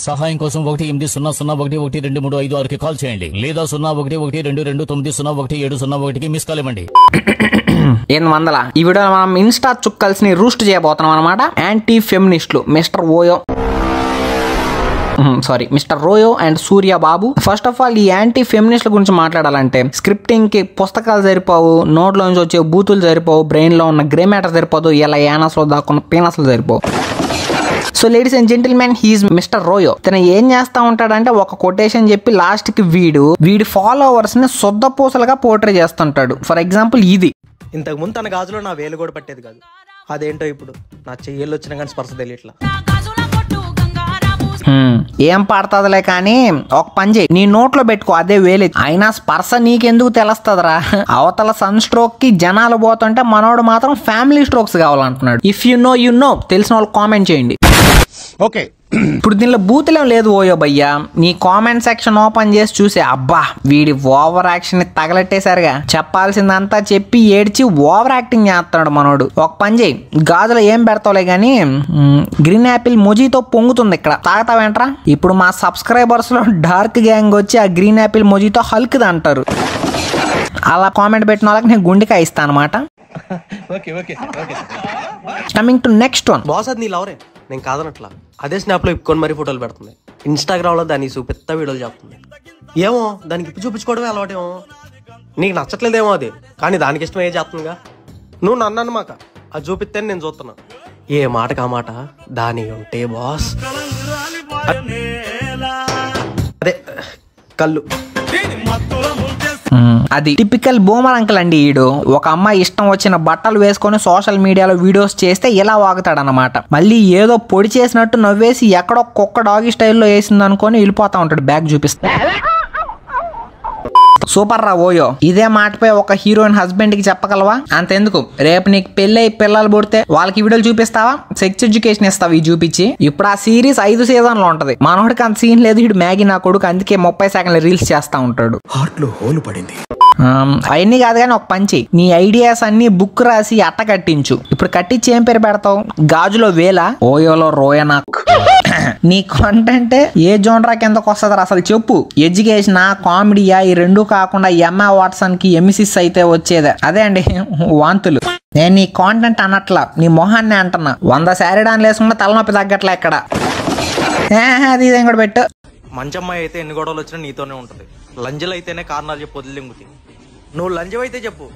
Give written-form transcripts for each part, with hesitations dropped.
సహాయం కోసం 180011235 కాల్ చేయండి లేదా 011229011701 మిస్ కాల్ ఇవ్వండి. 800 ఈ వీడియోలో మనం ఇన్స్టా చుక్కల్స్ ని రూస్ట్ చేయబోతున్నాం అనమాట. యాంటీ ఫెమినిస్టులు mister Royo and Surya Babu. First of all ఈ యాంటీ ఫెమినిస్ట్ల గురించి మాట్లాడాలంటే స్క్రిప్టింగ్ కి పుస్తకాలు సరిపోవు, నోట్లోంచి వచ్చే బూతులు సరిపోవు, బ్రెయిన్ లో ఉన్న గ్రే మ్యాటర్ సరిపోదు, ఇలా యానస్ లో దాక్కున్న పీనస్లు సరిపోవు. So ladies and gentlemen, he's mister Royo. తను ఏం చేస్తా ఉంటాడంటే ఒక కొటేషన్ చెప్పి లాస్ట్ కి వీడి ఫాలోవర్స్ ని సొద్దపూసలుగా పోర్ట్రే చేస్తుంటాడు. ఫర్ ఎగ్జాంపుల్ ఇది. ఇంతకు ముందు తన గాజులో నా వేలు కూడా పట్టేది కాదు, అదేంటో ఇప్పుడు నా చెయ్యలు వచ్చినా కానీ స్పర్శ తెలియట్లా. ఏం పడుతుందిలే కానీ ఒక పని చేయి, నీ నోట్లో పెట్టుకో, అదే వేలే. అయినా స్పర్శ నీకెందుకు తెలుస్తుందిరా? అవతల సన్ స్ట్రోక్ కి జనాలు పోతుంటే మనోడు మాత్రం ఫ్యామిలీ స్ట్రోక్స్ కావాలంటున్నాడు. ఇఫ్ యు నో తెలిసిన వాళ్ళు కామెంట్ చేయండి. ఓకే, ఇప్పుడు దీనిలో బూతులేం లేదు ఓయో భయ్యా. నీ కామెంట్ సెక్షన్ ఓపెన్ చేసి చూసే, అబ్బా వీడి ఓవర్ యాక్షన్ ని తగలెట్టేశారుగా, చెప్పాల్సిందంతా చెప్పి ఏడ్చి ఓవర్ యాక్టింగ్ చేస్తున్నాడు మనోడు. ఒక పని చేయి, గాజులో ఏం పెడతావులే గానీ గ్రీన్ యాపిల్ మొజీతో పొంగుతుంది ఇక్కడ, తాగుతావేంట్రా? ఇప్పుడు మా సబ్స్క్రైబర్స్ లో డార్క్ గ్యాంగ్ వచ్చి ఆ గ్రీన్ యాపిల్ మొజీతో హల్క్ది అంటారు. అలా కామెంట్ పెట్టిన వాళ్ళకి నేను గుండెకాయ ఇస్తాను అనమాట. Coming to next one. Boss అది నీ లవరే, నేను కాదనట్లా. అదే స్నాప్ లో ఇప్పుకొని మరీ ఫోటోలు పెడుతుంది, ఇన్స్టాగ్రామ్ లో దాన్ని చూపిస్తా వీడియోలు చెప్తుంది. ఏమో దానికి ఇప్పు చూపించుకోవడమే అలవాటేమో. నీకు నచ్చట్లేదేమో అది, కానీ దానికి ఇష్టం ఏ చేస్తుందిగా. నువ్వు నన్ను అన్నమాక, అది చూపిస్తే నేను చూస్తున్నా. ఏ మాటకు ఆ మాట దాని ఉంటే బాస్. అదే కళ్ళు. అది టిపికల్ బూమర్ అంకుల్ అండి. ఈడు ఒక అమ్మాయి ఇష్టం వచ్చిన బట్టలు వేసుకొని సోషల్ మీడియాలో వీడియోస్ చేస్తే ఇలా వాగుతాడనమాట. మళ్ళీ ఏదో పొడి చేసినట్టు నవ్వేసి ఎక్కడో కుక్క డాగి స్టైల్లో వేసింది అనుకొని వెళ్ళిపోతా ఉంటాడు, బ్యాగ్ చూపిస్తా. సూపర్ రా ఓయో. ఇదే మాటపై ఒక హీరోయిన్ హస్బెండ్ కి చెప్పగలవా? అంతెందుకు, రేపు నీకు పెళ్ళి అయి పిల్లలు పుడితే వాళ్ళకి వీడియోలు చూపిస్తావా? సెక్స్ ఎడ్యుకేషన్ ఇస్తావా ఈ చూపించి? ఇప్పుడు ఆ సిరీస్ 5 సీజన్లు ఉంటది. మనోడికి అంత సీన్ లేదు, ఇటు మ్యాగీ నా కొడుకు, అందుకే 30 సెకండ్ల రీల్స్ చేస్తా ఉంటాడు. హార్ట్ లో హోల్ పడింది. అవన్నీ కాదు కానీ ఒక పంచి, నీ ఐడియాస్ అన్ని బుక్ రాసి అట్ట కట్టించు. ఇప్పుడు కట్టించి ఏం పేరు పెడతావు? గాజులో వేలా, ఓయోలో రోయనా? నీ కంటెంట్ ఏ జోనరా కిందకు వస్తుంది అసలు చెప్పు? ఎడ్యుకేషన్, కామెడీయా? ఈ రెండు కాకుండా ఎమ్మా వాట్సన్ కి ఎమిసిస్ అయితే వచ్చేదే. అదే అండి వాంతులు. నేను నీ కాంటెంట్ అనట్లా, నీ మొహాన్ని అంటున్నా. 100 శారీడాన్లు వేసుకుంటే తలనొప్పి తగ్గట్లే ఇక్కడ. అది ఇదేం కూడా పెట్టు. మంచమ్మాయి అయితే ఎన్ని గొడవలు వచ్చినా నీతోనే ఉంటది. లంజలు అయితేనే కారణాలు చెప్పు వదిలింగుతాయి. నువ్వు లంజవైతే చెప్పు,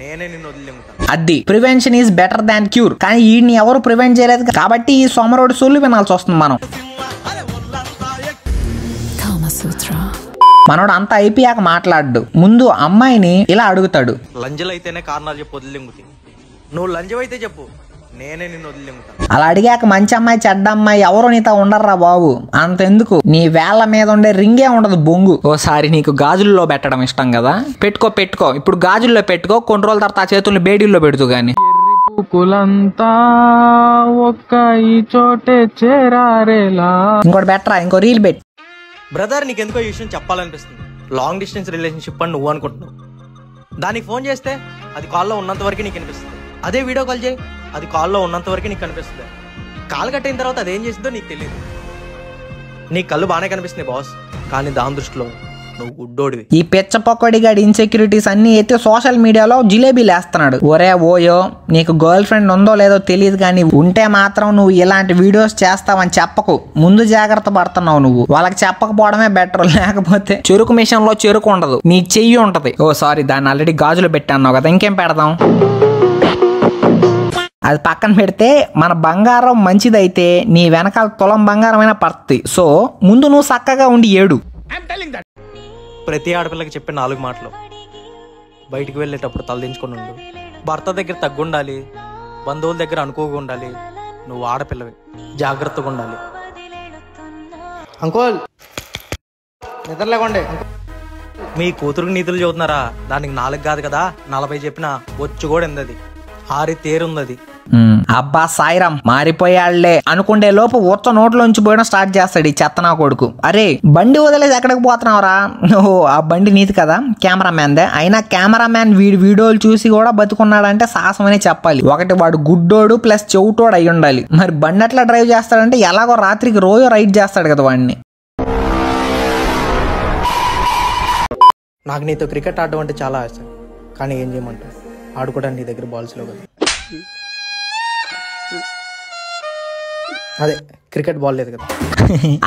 నేనే నిన్ను వదిలింగుతాను. అది prevention is better than cure. కానీ వీడిని ఎవరు ప్రివెంట్ చేయలేదు కాబట్టి ఈ సోమరోడు సొల్లు వినాల్సి వస్తుంది మనం. మనోడు అంతా అయిపోయాక మాట్లాడు, ముందు అమ్మాయిని ఇలా అడుగుతాడు, లంజలు అయితేనే కారణాలు చెప్పు వదిలింగుతాయి. నువ్వు లంజవైతే చెప్పు, నేనే నిన్ను వదిలింగుతాను. అలా అడిగాక మంచి అమ్మాయి చెడ్డ అమ్మాయి ఎవరో నీతో ఉండర్రా బాబు. అంతెందుకు, నీ వేళ్ల మీద ఉండే రింగే ఉండదు బొంగు. ఓసారి నీకు గాజుల్లో పెట్టడం ఇష్టం కదా, పెట్టుకో. ఇప్పుడు గాజుల్లో పెట్టుకో, కొన్ని రోజుల తర్వాత ఆ చేతుల్ని బేడీల్లో పెడుతూ గాని. ఇంకోటి బెటరా, ఇంకో రీల్ పెట్టి. బ్రదర్ నీకెందుకో ఈ విషయం చెప్పాలనిపిస్తుంది. లాంగ్ డిస్టెన్స్ రిలేషన్షిప్ అని నువ్వు అనుకుంటున్నావు. దానికి ఫోన్ చేస్తే అది కాల్లో ఉన్నంత వరకు నీకు అనిపిస్తుంది. అదే వీడియో కాల్ చేయి, అది కాల్లో ఉన్నంత వరకు నీకు కనిపిస్తుంది. కాల్ కట్టిన తర్వాత అదేం చేసిందో నీకు తెలియదు. నీ కళ్ళు బాగానే కనిపిస్తున్నాయి బాస్, కానీ దాని దృష్టిలో నువ్వు గుడ్డోడివి. ఈ పెచ్చ పకోడిగాడి ఇన్సెక్యూరిటీస్ అన్ని అయితే సోషల్ మీడియాలో జిలేబీలు వేస్తున్నాడు. ఒరే ఓయో, నీకు గర్ల్ ఫ్రెండ్ ఉందో లేదో తెలియదు కానీ ఉంటే మాత్రం నువ్వు ఇలాంటి వీడియోస్ చేస్తావని చెప్పకు. ముందు జాగ్రత్త పడుతున్నావు నువ్వు. వాళ్ళకి చెప్పకపోవడమే బెటర్, లేకపోతే చెరుకు మిషన్ లో చెరుకు ఉండదు, నీ చెయ్యి ఉంటది. ఓ సారీ, దాన్ని ఆల్రెడీ గాజులో పెట్టాను కదా, ఇంకేం పెడదాం? అది పక్కన పెడితే మన బంగారం మంచిదైతే నీ వెనకాల తులం బంగారమైన పడుతుంది. సో ముందు నువ్వు చక్కగా ఉండి ఏడు. ప్రతి ఆడపిల్లకి చెప్పే 4 మాటలు: బయటికి వెళ్ళేటప్పుడు తలదించుకొని ఉండు, భర్త దగ్గర తగ్గుండాలి, బంధువుల దగ్గర అనుకోగా ఉండాలి, నువ్వు ఆడపిల్లవి జాగ్రత్తగా ఉండాలి. అంకోల్ నిద్రలేకండి. మీ కూతురుకి నీతులు చదువుతున్నారా? దానికి 4 కాదు కదా 40 చెప్పినా బొచ్చు కూడా ఎందది, 6 తేరుందది. అబ్బా సాయిరామ్ మారిపోయాళ్లే అనుకుండే లోపు ఉత్త నోట్లోంచి పోయడం స్టార్ట్ చేస్తాడు ఈ చెత్తనా కొడుకు. అరే బండి వదిలేసి ఎక్కడికి పోతున్నావురా? ఓహో ఆ బండి నీది కదా, కెమెరామ్యాన్దే. అయినా కెమెరామ్యాన్ వీడియోలు చూసి కూడా బతుకున్నాడంటే సాహసం అనే చెప్పాలి. ఒకటి వాడు గుడ్డోడు ప్లస్ చెవుటోడు అయి ఉండాలి. మరి బండి ఎట్లా డ్రైవ్ చేస్తాడంటే ఎలాగో రాత్రికి రోజు రైడ్ చేస్తాడు కదా వాడిని. నాకు నీతో క్రికెట్ ఆడడం అంటే చాలా ఆశ, కానీ ఏం చేయమంటావు, ఆడుకోవడానికి నీ దగ్గర బాల్స్ లేవు కదా. అదే క్రికెట్ బాల్ లేదు కదా.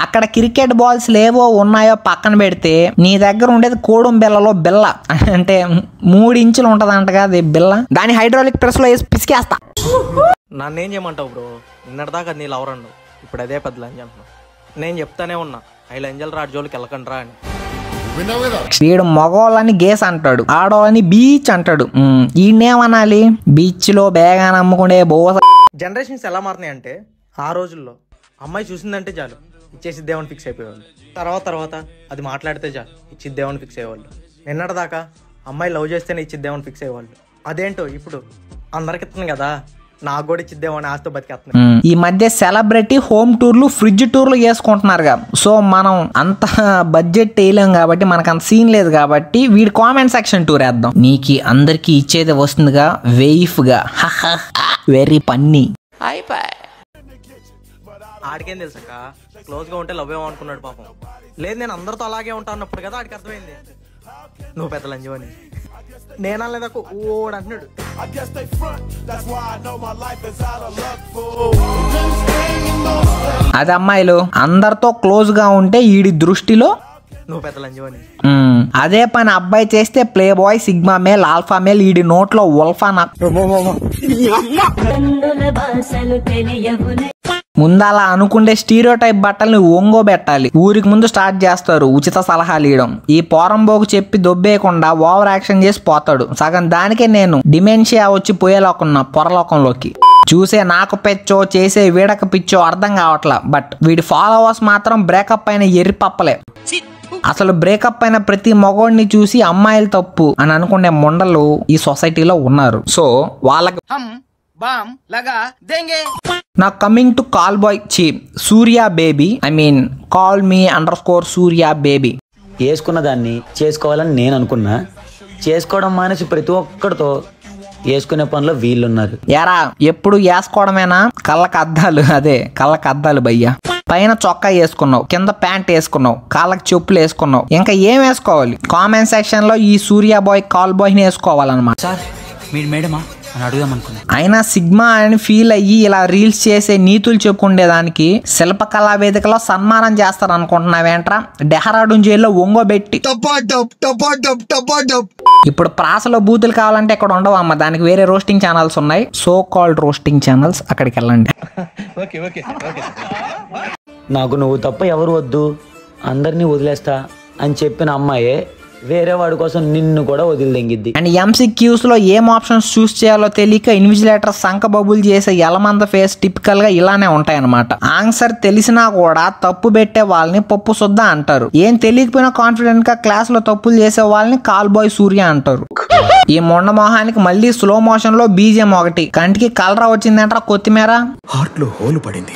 అక్కడ క్రికెట్ బాల్స్ లేవో ఉన్నాయో పక్కన పెడితే నీ దగ్గర ఉండేది కోడం బిల్లలో బిల్ల, అంటే 3 ఇంచులు ఉంటదంటగా అది బిల్ల. దాని హైడ్రాలిక్ ప్రెస్ లో వేసి పిసికేస్తా. నన్నేం చేయమంటావు బ్రో, నిన్నటిదాకా నీ లవర్ అన్నావు, ఇప్పుడు అదే పెద్ద లంజ అంటున్నావు. నేను చెప్తానే ఉన్నా ఐ లంజల్ రాడ్ జోలికి వెళ్ళకండ్రా అని. వీడు మగోళ్ళని గేస్ అంటాడు, ఆడోళ్ళని బీచ్ అంటాడు. ఈయనేమనాలి? బీచ్ లో బేగా నమ్ముకునే బోస. జనరేషన్స్ ఎలా మారుతున్నాయి అంటే, ఆ రోజుల్లో అమ్మాయి చూసిందంటే చాలు ఇచ్చేసిద్దేమని ఫిక్స్ అయిపోయేవాళ్ళు. తర్వాత అది మాట్లాడితే చాలు ఇచ్చిద్దేమని ఫిక్స్ అయ్యేవాళ్ళు. నిన్నటిదాకా అమ్మాయి లవ్ చేస్తేనే ఇచ్చిద్దేమని ఫిక్స్ అయ్యేవాళ్ళు. అదేంటో ఇప్పుడు అందరికి ఇస్తుంది కదా, నాకు కూడా ఇచ్చిద్దేమని ఆస్తో బతికేస్తున్నాయి. ఈ మధ్య సెలబ్రిటీ హోమ్ టూర్లు ఫ్రిడ్జ్ టూర్లు చేసుకుంటున్నారుగా. సో మనం అంత బడ్జెట్ వేయలేం కాబట్టి, మనకు అంత సీన్ లేదు కాబట్టి వీడి కామెంట్ సెక్షన్ టూర్ వేద్దాం. నీకు అందరికి ఇచ్చేది వస్తుందిగా వెయిఫ్ గా, వెరీ పన్నీ. ఆడికేం తెలుసక్క, క్లోజ్ గా ఉంటే లవ్ ఏమో అనుకున్నాడు పాపం. లేదు నేను అందరితో అలాగే ఉంటా అన్నప్పుడు కదా ఆడికి అర్థమైంది నువ్వు పెద్ద లంజు అని. నేను అనలేదా ఓడు అంటున్నాడు. అది అమ్మాయిలు అందరితో క్లోజ్ గా ఉంటే ఈడి దృష్టిలో నువ్వు పెద్ద లంజు అని. అదే పని అబ్బాయి చేస్తే play boy, sigma male, alpha male, ఈడి నోట్లో ఉల్ఫా. ముందు అలా అనుకుంటే స్టీరియో టైప్ బట్టల్ని ఒంగోబెట్టాలి. ఊరికి ముందు స్టార్ట్ చేస్తారు ఉచిత సలహాలు ఇవ్వడం. ఈ పోరంబోకు చెప్పి దొబ్బేయకుండా ఓవర్ యాక్షన్ చేసి పోతాడు. సగం దానికే నేను డిమెన్షియా వచ్చి పోయేలోకున్నా పొరలోకంలోకి. చూసే నాకు పెచ్చో చేసే వీడక పిచ్చో అర్థం కావట్లా. బట్ వీడి ఫాలోవర్స్ మాత్రం బ్రేకప్ అయిన ఎర్రి పప్పలే. అసలు బ్రేకప్ అయిన ప్రతి మగోడిని చూసి అమ్మాయిలు తప్పు అని అనుకునే ముండలు ఈ సొసైటీలో ఉన్నారు. సో వాళ్ళకి నా coming to call boy Surya baby, I mean call me _ Surya baby. వేసుకున్న దాన్ని చేసుకోవాలని నేను అనుకున్నా, చేసుకోవడం మానేసి ప్రతి ఒక్కడితో వేసుకునే పనిలో వీళ్ళున్నారు. యారా ఎప్పుడు వేసుకోవడమేనా? కళ్ళకు అద్దాలు, అదే కళ్ళకు అద్దాలు భయ్యా. పైన చొక్కా వేసుకున్నావు, కింద ప్యాంట్ వేసుకున్నావు, కాళ్ళకి చెప్పులు వేసుకున్నావు, ఇంకా ఏం వేసుకోవాలి? కామెంట్ సెక్షన్ లో ఈ సూర్య బాయ్ కాల్ బాయ్ ని వేసుకోవాలన్నమాట. అయినా సిగ్మా అని ఫీల్ అయ్యి ఇలా రీల్స్ చేసే నీతులు చెప్పుకుండేదానికి శిల్పకళా వేదికలో సన్మానం చేస్తారు అనుకుంటున్నావేంట్రా? డెహ్రాడూన్ జైల్లో ఒంగోబెట్టి. ఇప్పుడు ప్రాసలో బూతులు కావాలంటే ఇక్కడ ఉండవు అమ్మ, దానికి వేరే రోస్టింగ్ ఛానల్స్ ఉన్నాయి, సో కాల్డ్ రోస్టింగ్ ఛానల్స్, అక్కడికి వెళ్ళండి. నాకు నువ్వు తప్ప ఎవరు వద్దు, అందరినీ వదిలేస్తా అని చెప్పిన అమ్మాయే వేరే వాడి కోసం నిన్ను కూడా వదిలిదెంగిద్ది. అండ్ MCQs లో ఏం ఆప్షన్స్ చూస్ చేయాలో తెలియక ఇన్విజిలేటర్ సంక బబుల్ చేసే ఎలమంద ఫేస్ టిపికల్ గా ఇలానే ఉంటాయన్నమాట. ఆన్సర్ తెలిసినా కూడా తప్పు పెట్టే వాళ్ళని పప్పు సుద్దా అంటారు. ఏం తెలియకపోయినా కాన్ఫిడెంట్ గా క్లాస్ లో తప్పులు చేసే వాళ్ళని కాల్ బాయ్ సూర్య అంటారు. ఈ మొండ మొహానికి మళ్ళీ స్లో మోషన్ లో బీజం ఒకటి, కంటికి కలరా వచ్చిందంటారా కొత్తిమీర. హార్ట్ లో హోల్ పడింది.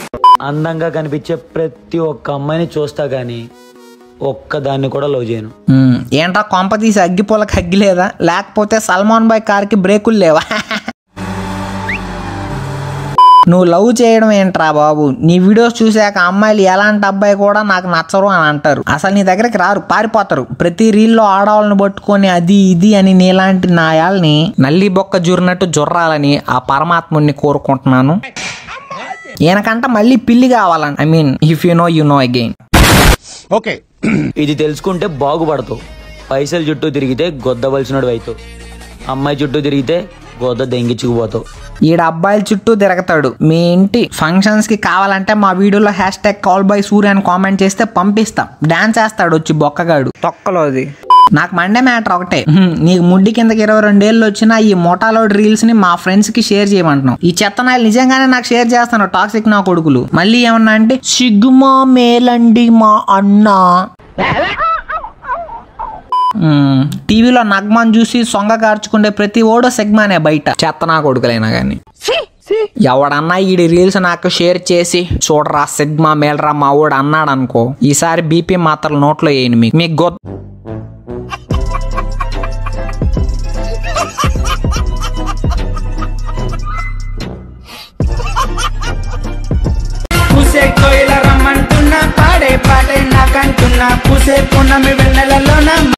అందంగా కనిపించే ప్రతి ఒక్క అమ్మాయిని చూస్తా గానీ ఒక్కదాన్ని కూడా లవ్ చేయను. ఏంట్రా కొంప తీసి అగ్గిపోలకు అగ్గిలేదా? లేకపోతే సల్మాన్ బాయ్ కార్కి బ్రేకులు లేవా? నువ్వు లవ్ చేయడం ఏంట్రా బాబు? నీ వీడియోస్ చూసాక అమ్మాయిలు ఎలాంటి అబ్బాయి కూడా నాకు నచ్చరు అని అంటారు. అసలు నీ దగ్గరికి రారు, పారిపోతారు. ప్రతి రీల్లో ఆడవాళ్ళని పట్టుకొని అది ఇది అని నీలాంటి నాయాల్ని నల్లి బొక్క జుర్రినట్టు జుర్రాలని ఆ పరమాత్ముని కోరుకుంటున్నాను. ఈయనకంట మళ్ళీ పిల్లి కావాలని, I mean if you know you know again. Okay, ఇది తెలుసుకుంటే బాగుపడతావు. పైసలు చుట్టూ తిరిగితే గొద్దవలసినడు అవుతావు, అమ్మాయి చుట్టూ తిరిగితే గొద్ద దెంగిచ్చుకుపోతావు. ఈడ అబ్బాయిల చుట్టూ తిరగతాడు. మీ ఇంటి ఫంక్షన్స్ కి కావాలంటే మా వీడియోలో #కాల్ బాయ్ సూర్య అని కామెంట్ చేస్తే పంపిస్తాం. డాన్స్ వేస్తాడు వచ్చి బొక్కగాడు తొక్కలోది. నాకు మండే మ్యాటర్ ఒకటే, నీకు ముడ్డి కిందకి 22 ఏళ్ళు వచ్చినా ఈ మోటాలోడ్ రీల్స్ ని మా ఫ్రెండ్స్ కి షేర్ చేయమంటున్నావు. ఈ చెత్తనాయలు నిజంగానే నాకు షేర్ చేస్తాను, టాక్సిక్ నా కొడుకులు. మళ్ళీ ఏమన్నా అంటే సిగ్మా మేలండి మా అన్నా. టీవీలో నగ్మాన్ చూసి సొంగ కార్చుకుంటే ప్రతి ఓడో సిగ్మానే బయట, చెత్త నా కొడుకులైనా కానీ. ఎవడన్నా ఈ రీల్స్ నాకు షేర్ చేసి చూడరా సిగ్మా మేల్రా మా వాడు అన్నాడు అనుకో, ఈసారి బీపీ మాత్రలు నోట్లో వేయను మీకు పూసే కోయిల రమ్మంటున్నా, పాడే పాడే నాకంటున్నా, పూసే పున్నమి వెన్నెలలోన